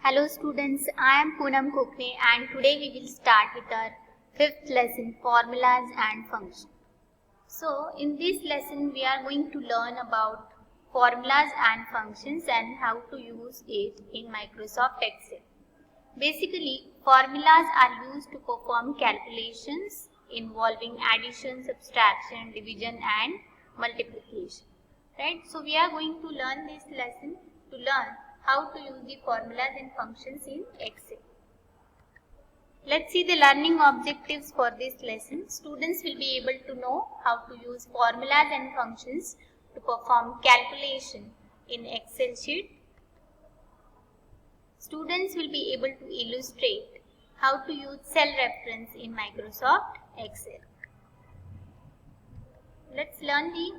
Hello students, I am Poonam Kokne and today we will start with our 5th lesson, formulas and functions. So in this lesson we are going to learn about formulas and functions and how to use it in Microsoft Excel. Basically, formulas are used to perform calculations involving addition, subtraction, division and multiplication. Right? So we are going to learn this lesson to learn how to use the formulas and functions in Excel. Let's see the learning objectives for this lesson. Students will be able to know how to use formulas and functions to perform calculation in Excel sheet. Students will be able to illustrate how to use cell reference in Microsoft Excel. Let's learn the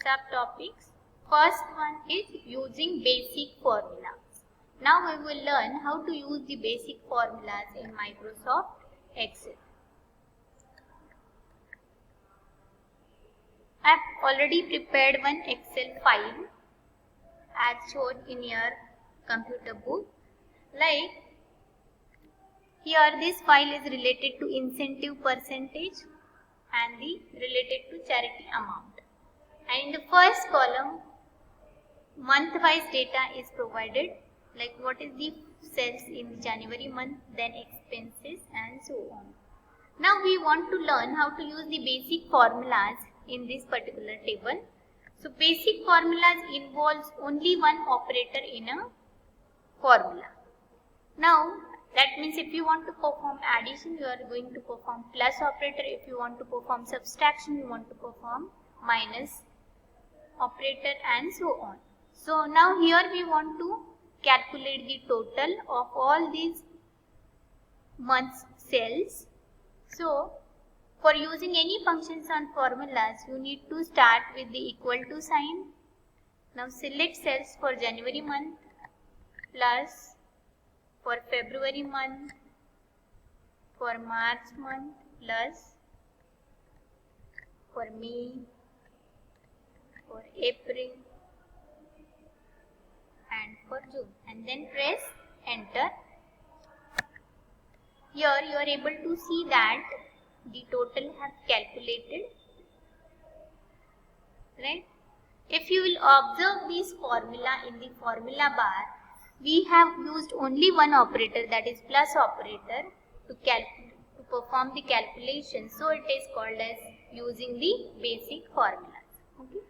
subtopics. First one is using basic formulas. Now we will learn how to use the basic formulas in Microsoft Excel. I have already prepared one Excel file as shown in your computer book. Like here this file is related to incentive percentage and the related to charity amount. And in the first column, month-wise data is provided, like what is the sales in January month, then expenses and so on. Now we want to learn how to use the basic formulas in this particular table. So basic formulas involves only one operator in a formula. Now that means if you want to perform addition, you are going to perform plus operator. If you want to perform subtraction, you want to perform minus operator and so on. So now here we want to calculate the total of all these months sales. So for using any functions on formulas, you need to start with the equal to sign. Now select cells for January month plus for February month, for March month plus for May, for April and for June, and then press enter. Here you are able to see that the total has calculated, right? If you will observe this formula in the formula bar, we have used only one operator, that is plus operator, to perform the calculation. So it is called as using the basic formulas. Okay.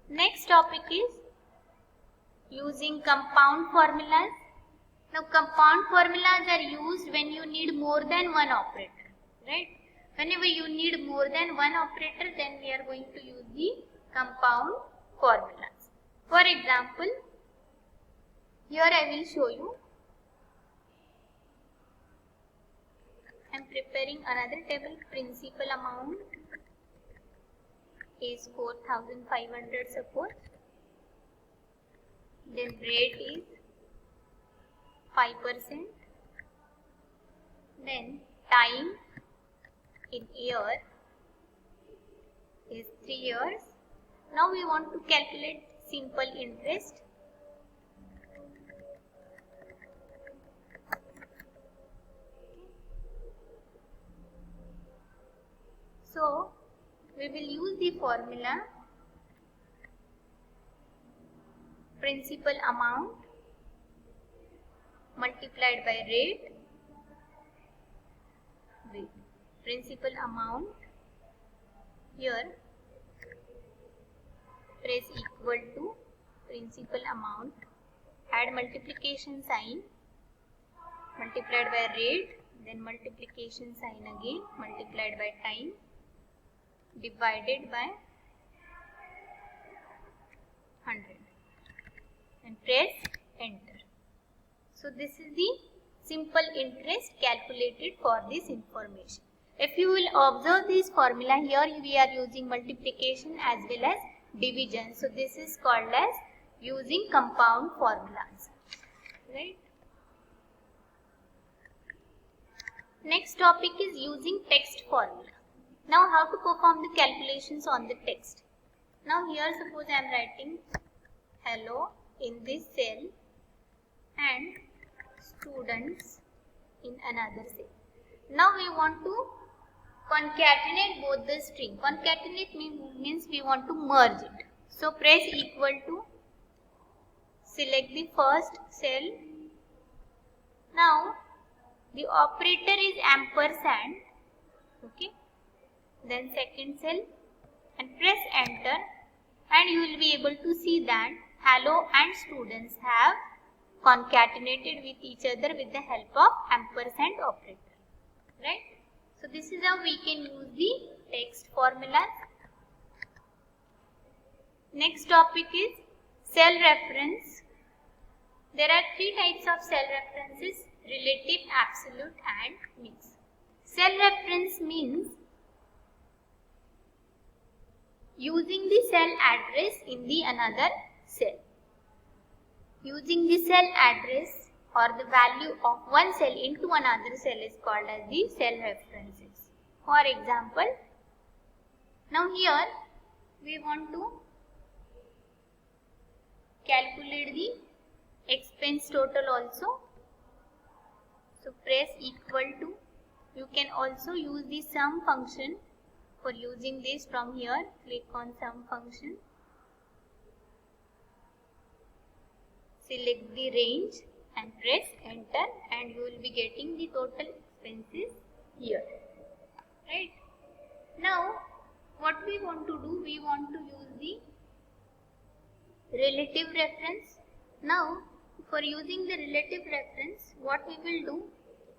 Next topic is using compound formulas. Now compound formulas are used when you need more than one operator, right? Whenever you need more than one operator, then we are going to use the compound formulas. For example, here I will show you. I am preparing another table. Principal amount is 4,500 suppose. Then rate is 5%. Then time in year is 3 years. Now we want to calculate simple interest. So we will use the formula principal amount multiplied by rate. Principal amount, here press equal to principal amount, add multiplication sign, multiplied by rate, then multiplication sign again, multiplied by time, divided by 100 and press enter. So this is the simple interest calculated for this information. If you will observe this formula, here we are using multiplication as well as division. So this is called as using compound formulas, right? Next topic is using text formula. Now how to perform the calculations on the text. Now here suppose I am writing hello in this cell and students in another cell. Now we want to concatenate both the string. Concatenate means we want to merge it. So press equal to, select the first cell. Now the operator is ampersand, okay, then second cell, and press enter, and you will be able to see that hello and students have concatenated with each other with the help of ampersand operator, right? So this is how we can use the text formulas. Next topic is cell reference. There are three types of cell references: relative, absolute and mix. Cell reference means using the cell address in the another cell. Using the cell address or the value of one cell into another cell is called as the cell references. For example, now here we want to calculate the expense total also. So press equal to. You can also use the sum function. For using this, from here click on sum function, select the range and press enter, and you will be getting the total expenses here, right? Now what we want to do, we want to use the relative reference. Now for using the relative reference, what we will do,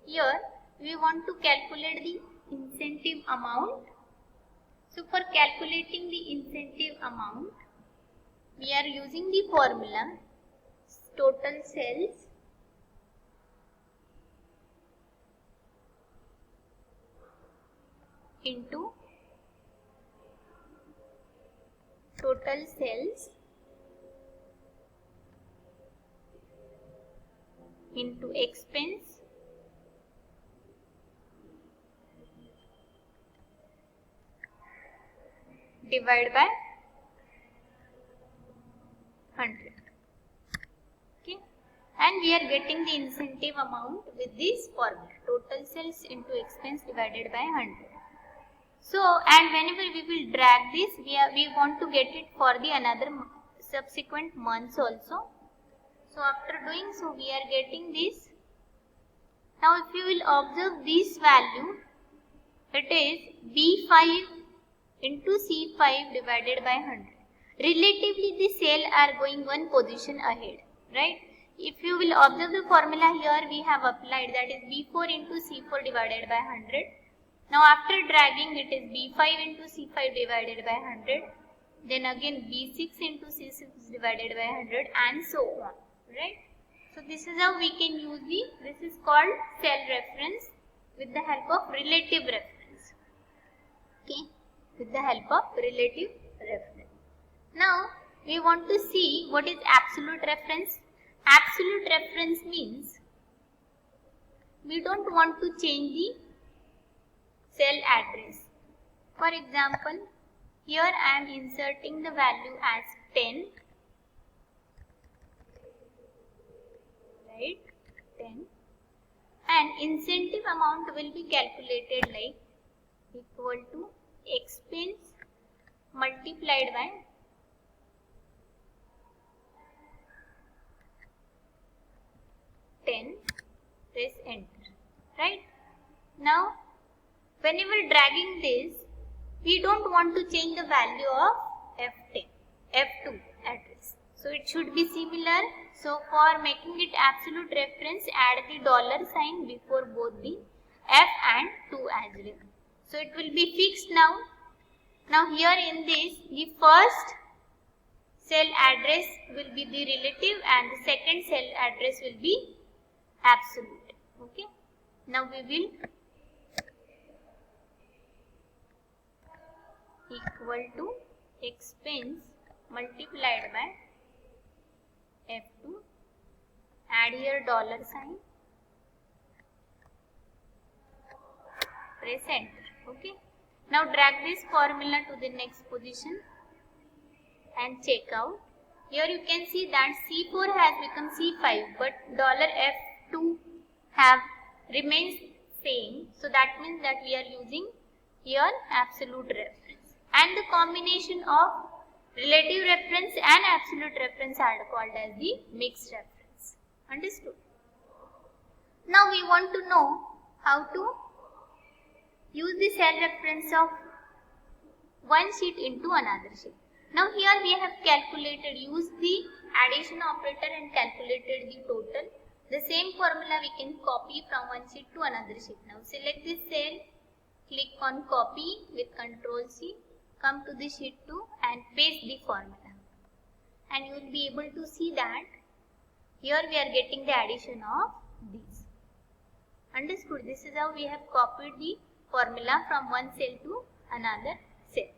here we want to calculate the incentive amount. So for calculating the incentive amount, we are using the formula total cells into total cells into expense divided by 100. Okay, and we are getting the incentive amount with this formula, total cells into expense divided by 100. So, and whenever we will drag this, we want to get it for the another subsequent months also. So after doing so, we are getting this. Now if you will observe this value, it is B5 into C5 divided by 100. Relatively the cell are going one position ahead, right? If you will observe the formula here, we have applied, that is B4 into C4 divided by 100. Now after dragging, it is B5 into C5 divided by 100. Then again B6 into C6 divided by 100, and so on, right? So this is how we can use this is called cell reference with the help of relative reference. Okay, with the help of relative reference. Now we want to see what is absolute reference. Absolute reference means we don't want to change the cell address. For example, here I am inserting the value as 10, right, 10, and incentive amount will be calculated like equal to expense multiplied by 10, press enter, right? Now whenever dragging this, we don't want to change the value of F2 address. So it should be similar. So for making it absolute reference, add the dollar sign before both the F and 2 as well. So it will be fixed now. Now here in this, the first cell address will be the relative and the second cell address will be absolute. Okay. Now we will equal to expense multiplied by F2, add here dollar sign, press enter. Okay. Now drag this formula to the next position and check out. Here you can see that C4 has become C5, but $F2 have remains same. So that means that we are using here absolute reference. And the combination of relative reference and absolute reference are called as the mixed reference. Understood? Now we want to know how to use the cell reference of one sheet into another sheet. Now here we have calculated, used the addition operator and calculated the total. The same formula we can copy from one sheet to another sheet. Now select this cell, click on copy with Ctrl C, come to the sheet 2 and paste the formula. And you will be able to see that here we are getting the addition of these. Understood? This is how we have copied the formula from one cell to another cell.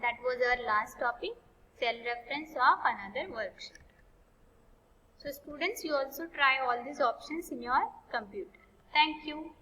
That was our last topic, cell reference of another worksheet. So students, you also try all these options in your computer. Thank you.